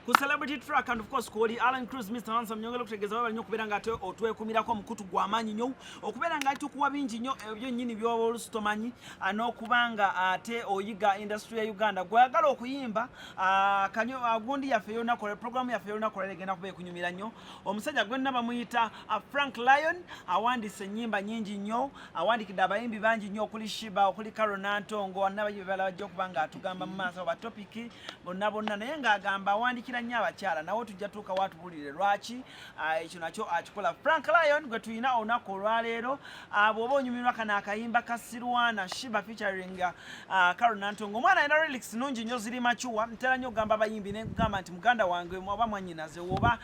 ku celebrity track and of course kuli Alan Cruz Mr. Handsome nyongelo kutegeza baba nnyo kubera nga otwe kumirako mukutu gwamanyi nnyo okubera nga tukuwa bingi nnyo ebyo nnyini by'olustomanyi n'okubanga ate oyiga industry ya Uganda gwagala okuyimba kanyo gundi yaffe yonna kole program yaffe yonna kole legenda kuba ekunyumira nnyo omusajja gwenna bamuyita Frank Lion awandise ennyimba nyingi nnyo awandikidde abayimbi bangi nnyo okuli Sheebah okuli Nantongo n'abayimbi balala bajja okubanga atugamba mu maaso ba topic bonna naye ng'agamba awandikira nnyo abakyala nawe tujja tuuka watubulire lwaki ekyo nakyo akikola Frank Lion gwe tulina olunaku olwaleero bw'oba onyumirwa kana akayimba ka Sirwana Sheebah featuring Nantongo omwana alina lyrics nnungi nnyo ziri machuwa ntera nnyo ogamba abayimbi ne kugamba nti muganda wange oba mwannyinaze oba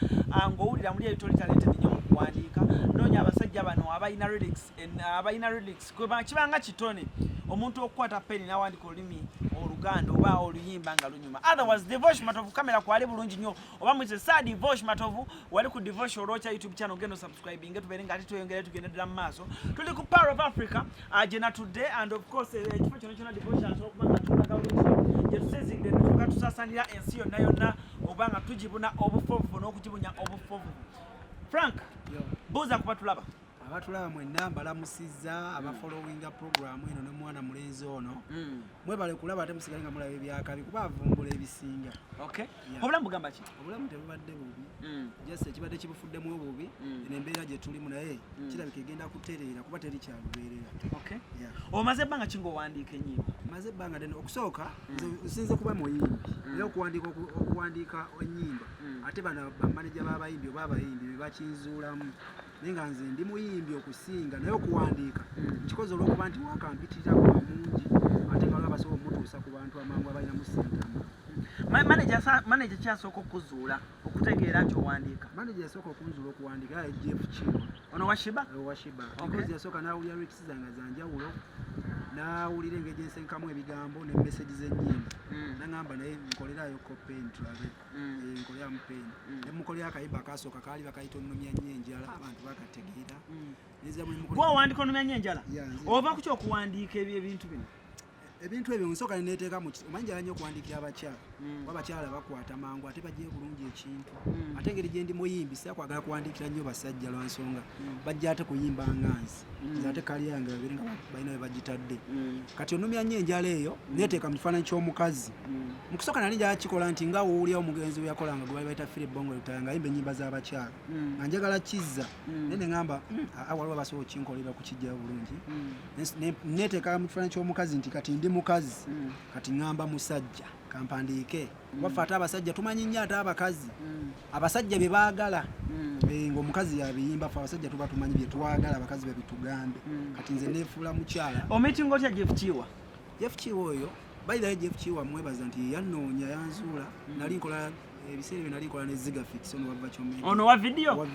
ng'owulira muli ebitoli talented nnyo mu kuwandiika noonya abasajja bano abalina lyrics kibanga kitone omuntu okukwata peni n'awandika olulimi Oluganda oba oluyimba nga lunyuma otherwise Devosh Matovu kamera kwali bulungi nnyo oba mwite sa Devosh Matovu wali ku Devosh Orocha YouTube channel gendo subscribing tubere ngati tuyongere tugendera mu maaso tuli ku Power of Africa agenda today and of course ekifo kino kyona Devosh asokubanga tulaga bulungi yetusezinde tuka tusasanira ensi yonna yonna obanga tujibuna obufofu n'okujibunya obufofu Frank boza kubatulaba abatulaba mwenna mbalamusizza abafollowinga program eno ne mwana mulenzi ono mwebale kulaba ate musigalinga mulaba ebyakabi kuba avumbula ebisinga obulamu bugamba ki obulamu tebubadde bubi just ekibadde kibufuddemu obubi eno embeera gye tulimu naye kirabika egenda kutereera kuba teri kyalubeerera omaze ebbanga ki ng'owandiika ennyimba maze ebbanga ddene okusooka nsinze kuba muyimbi naye okuwandiika ennyimba ate bano bamaneja b'abayimbi oba abayimbi bebakinzuulamu naye nga nze ndi muyimbi okusinga naye okuwandiika nkikoze olw'okuba nti wakampitirako bamungi ate nga waliwo basobola omutuusa ku bantu amangu abalinamu sentama manager kyasooka okuzuula okutegeera nti owandiika manager yasooka okunzuula okuwandiika era Jeff Chiwa ono wa Sheebah because yasooka n'awulira lyrics zange zanjawulo n'awulira engeri gye nsenkamu ebigambo ne message z'ennyimba n'aŋŋamba naye nkolerayo kopeni tulabe nkoleramu peni ne mukolera akayimba akasooka kaali bakayita onnumya nnyo enjala abantu bakategeera gwe owandiika onnumya nnyo enjala ova ku kyokuwandiika ebyo ebintu bino ebintu ebyo nsooka neneeteeka mu omanyi njala nnyo okuwandiikira abakyala abakyala bakwata mangu ate baggye bulungi ekintu ate engeri gye ndi muyimbi sikwagala kuwandiikira nnyo basajja lwansonga bajja ate kuyimba nganzi nze ate kali yange babiri nga balina bwe bagitadde kati onnumya nnyo enjala eyo neeteeka mu kifaananyi ky'omukazi mu kusooka nali njala kikola nti nga woowulira omugenzi we yakolanga gwe bali bayita Philip Bongo Lutaya ng'ayimba ennyimba z'abakyala nga njagala kizza naye ne ŋŋamba waliwo basobola okinkolera kukijja bulungi neeteeka mu kifaananyi ky'omukazi nti kati ndi mukazi kati ŋŋamba musajja kampandiike waffe ate abasajja tumanyi nnyo ate abakazi abasajja bye baagala ng'omukazi yabiyimba ffe abasajja tuba tumanyi bye twagala abakazi babitugambe kati nze neefuula mukyala omitingo otya Jeff Chiwa oyo bayirayo Jeff Chiwa mwebaza nti yannoonya yanzuula nali nkola ebiseera bye nali nkola ne Ziga Fix ono wa video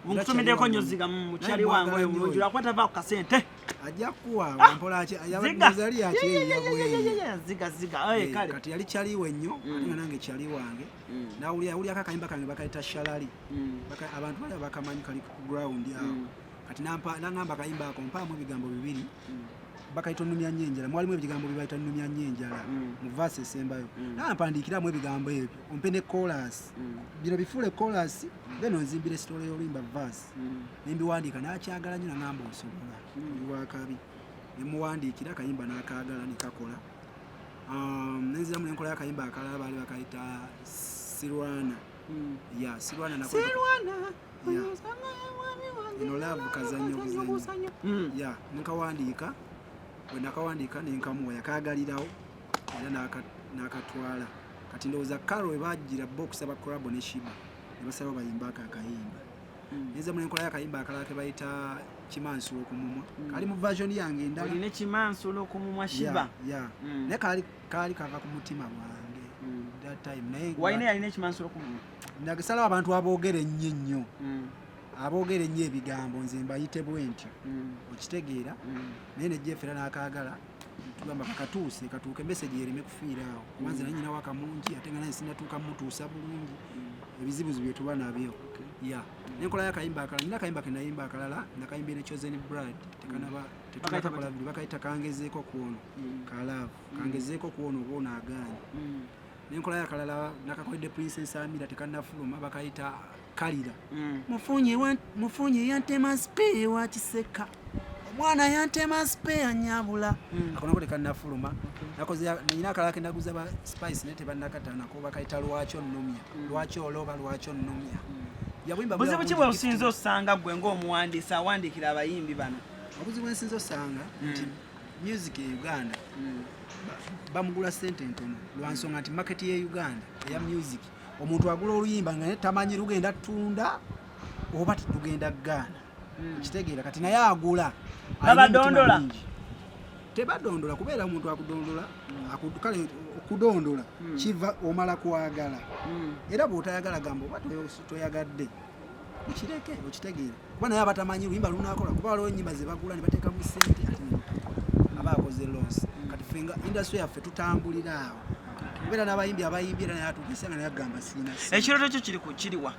nkutumiddeko nnyo Ziga mukyali wange oyo mulungi lwakwata vaako kasente ajja kuwa wampola yazali Ziga kati yali kyaliwe nnyo ate nga nange kyali wange nawulirako akayimba kange bakayita shalali abantu bali bakamanyi kali ku ground awo kati naŋŋamba akayimba ako mpaamu ebigambo bibiri bakayita onnumya nnyo enjala mwalimu ebigambo bye bayita nnumya nnyo enjala mu vaasi esembayo nampandiikiramu ebigambo ebyo ompe ne chorus bino bifuule chorus then onzimbira esitole y'oluyimba vaasi nembiwandiika n'akyagala nnyo naŋŋamba osobola ndiwakabi nemuwandiikira akayimba n'akaagala nekakola nenziramu nenkolayo akayimba akalala baali bakayita Sirwana eno laavu kazanyo buzanyo nkawandiika bwe nakawandiika nenkamuwa yakaagalirawo era n'akatwala kati ndowooza karo we bajjira bo okusaba kolabo ne Sheebah ne basaba bayimba akayimba neza munenkolayo akayimba akalala ke bayita kimansulo ku mumwa kali mu version yange endala olina kimansulo ku mumwa Sheebah naye kaali kava ku mutima gwange that time naye wayina yalina ekimansulo ku mumwa nagesalawo abantu aboogera ennyo aboogera ennyo ebigambo nze mbayite bwentyo okitegeera naye ne Jeff era n'akaagala tugamba katuuke message ereme kufiira awo kuba nze nanyina waka mungi ate nga naye sinatuuka mutuusa bulungi ebizibuzi bye tuba nabyo nenkolayo akayimba akalala nina akayimba kenayimba akalala nakayimba ne Chosen Bride tekanaba bakayita kangezeeko kuono kalaavu kangezeeko kuono oba onaagaanye nenkola yakalala nakakoledde Princess Amira tekanafuluma bakayita kalira mufunye yantema spe wa kiseka omwana yantema spe anyabula akono kote kanafuluma nakoze nina akalala kendaguza ba spice nete banakatana ko bakayita lwacho nnumya yabwimba buzibu kibwe osinzo osanga gwe ng'omuwandiisi awandikira abayimbi bano obuzibu ensinzo osanga nti music e Uganda bamugula sente ntono lwansonga nti market ye Uganda eya music omuntu agula oluyimba nga tamanyi lugenda tunda oba tugenda Uganda kitegeera kati naye agula abadondola tebadondola kubeera omuntu akudondola akudukale okudondola kiva omala kwagala era bw'otayagala gamba oba toyagadde ukireke okitegeera kuba naye abatamanyi luyimba lunakola kuba waliwo ennyimba ze bagula ne bateekamu ssente ati aba akoze loss kati fenga industry yaffe tutambulira awo kubeera n'abayimbi era naye atugisa nga naye agamba sirina ekiroto kyo kiriwa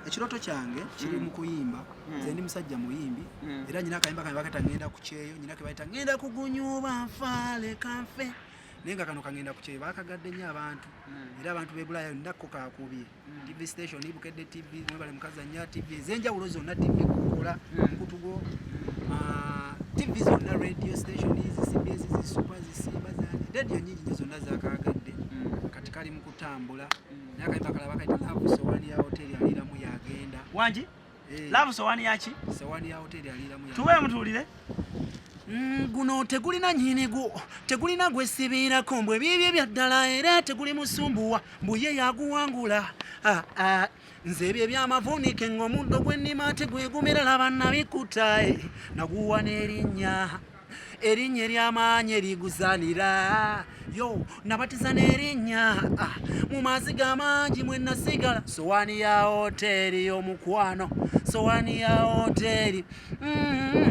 ekiroto kyange kiri mu kuyimba nze ndi musajja muyimbi era nyina akayimba kange bakata ngenda ku kyeyo nyina ke bayita ngenda kugunyuba nfaale kanfe naye nga kano kangenda ku kyeyo bakagadde nnyo abantu era abantu b'e Bulaaya ndakko kakubye TV station Ibukedde TV mwebale mukazanya TV ez'enjawulo zonna TV kukola nkutugo TV zonna radio station CBS super zisimba zani radio nyingi nyo zonna zakagadde kati kali mu kutambula naye akayimba kala bakayita Love Sowani ya hoteli aliramu yagenda wangi Love Sowani yaki Sowani ya hoteli aliramu yagenda tuwe mutulire guno tegulina nyinigo tegulina gwesibirako mbwe bibye byaddala era teguli musumbuwa mbuye yaguwangula nze ebyo ebyamavunike ng'omuddo gw'ennima tegwegumira laba nabikutae naguwa n'erinnya ery'amaanyi eriguzanira yo nabatiza n'erinnya mu maazi g'amangi mwe nasigala Sowani ya hoteli y'omukwano Sowani ya hoteli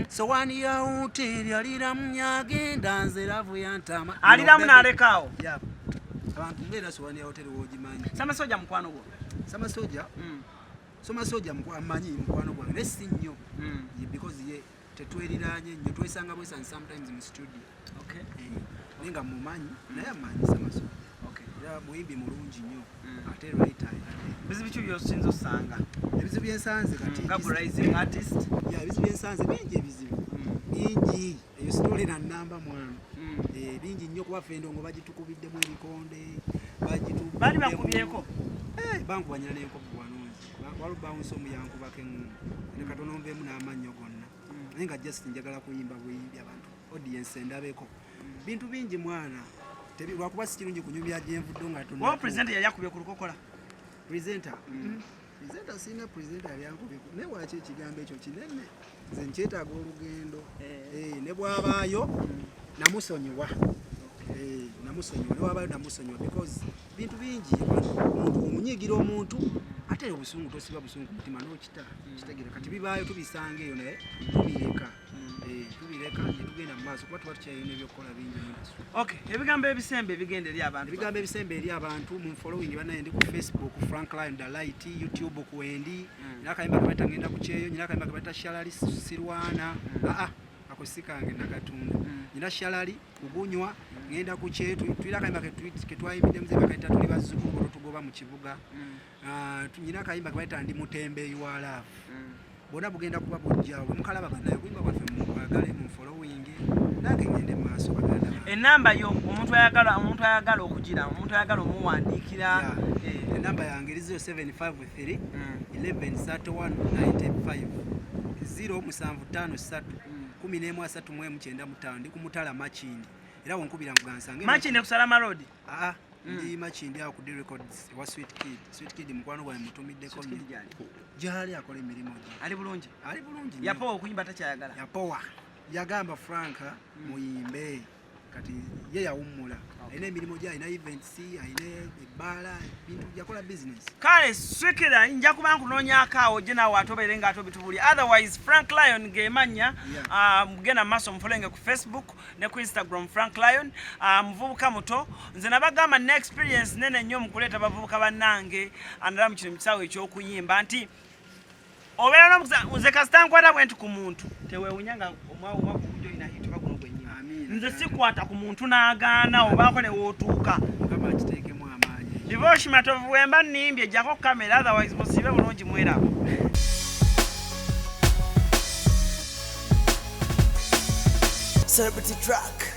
Sowani ya hoteli aliramu nyagenda nze lavu yantama aliramu n'alekaawo abantu mbeera Sowani ya hoteli w'ogimanyi Samasoja mukwano gwo Samasoja amanyi mukwano gwange naye si nnyo because ye tetweriranye nnyo twesanga bwesa sometimes mu studio nenga mumanyi naye amanyi Samasoja era muyimbi mulungi nnyo ate right bizibu ki byosinza osanga ebizibu byensanze kati nga rising artist ebizibu byensanze bingi ebizibu bingi eyo story na namba mwana bingi nnyo kuba fendongo bagitukubiddemu ebikonde bali bakubyeko bankubanyira n'enkofu wanonzi walubawunsi omuyankubako eŋŋumba ne katono nveemu n'amannyo gonna naye nga just njagala kuyimba buyimbi abantu audience endabeko bintu bingi mwana lwakuba si kirungi kunyumya gyenvuddo nga tona presenter yali akubye ku lukokola presenter sirina presenter yali ankubye naye waki ekigambo ekyo kinene nze nkyetaaga olugendo ne bwabaayo namusonyiwa newabaayo namusonyiwa because bintu bingi omunyiigira omuntu ate obusungu tosiba busungu ku mutima n'okita kitegeera kati bibaayo tubisanga eyo naye tubireka netugenda mu maaso kuba tuba tukyayina ebyokukola bingi ebigambo ebisembe ebisembe eri abantu mu following banaye ndi ku Facebook Franklin Delight YouTube ku Wendi nyina akayimba kabaita ngenda ku kyeyo nyina akayimba kabaita Shalali Sirwana ako sikange nakatunda nyina Shalali kugunywa ngenda ku kyeyo tuyira akayimba ketwayimbidde muze bakaita tuli bazzukulu tugoba mu kibuga nyina akayimba kabaita ndi mutembeeyi wa love bona bugenda kuba bujjawo mukalaba banaye kuyimba kwaffe mukwagale mu following nange ngende maaso baganda enamba yo omuntu ayagala okugira omuntu ayagala omuwandiikira enamba yange eri 0753 113195 075 11339 ndi ku Mutala Machindi era wonkubira nkugansange Machindi kusala marodi ndi Machindi awo ku D Records wa Sweet Kid mukwano gwange mutumiddeko gyali akola emirimu ali bulungi yapowa okuyimba takyayagala yagamba Franka muyimbe kati ye yawummula alina emirimu gye alina events alina ebbaala bintu yakola business kale swikira nja kuba nkunoonyaako awo gye naawe atobeere nga atobitubuli otherwise Frank Lion gemanya mugenda maaso mufolenge ku Facebook ne ku Instagram Frank Lion muvubuka muto nze nabagamba ne experience nene nnyo mukuleeta bavubuka bannange andala mu kino kisaawe eky'okuyimba nti obeera n'omukisa nze kasita nkwata bwe nti ku muntu teweewunya nga omwawuma ku bujjo ina hituka guno gwennyini nze sikwata ku muntu n'agaana obaako ne wootuuka mukama kiteekemu amaanyi Divoshi matovu wemba nimbye jako kamera otherwise musibe bulungi mwera. Celebrity track.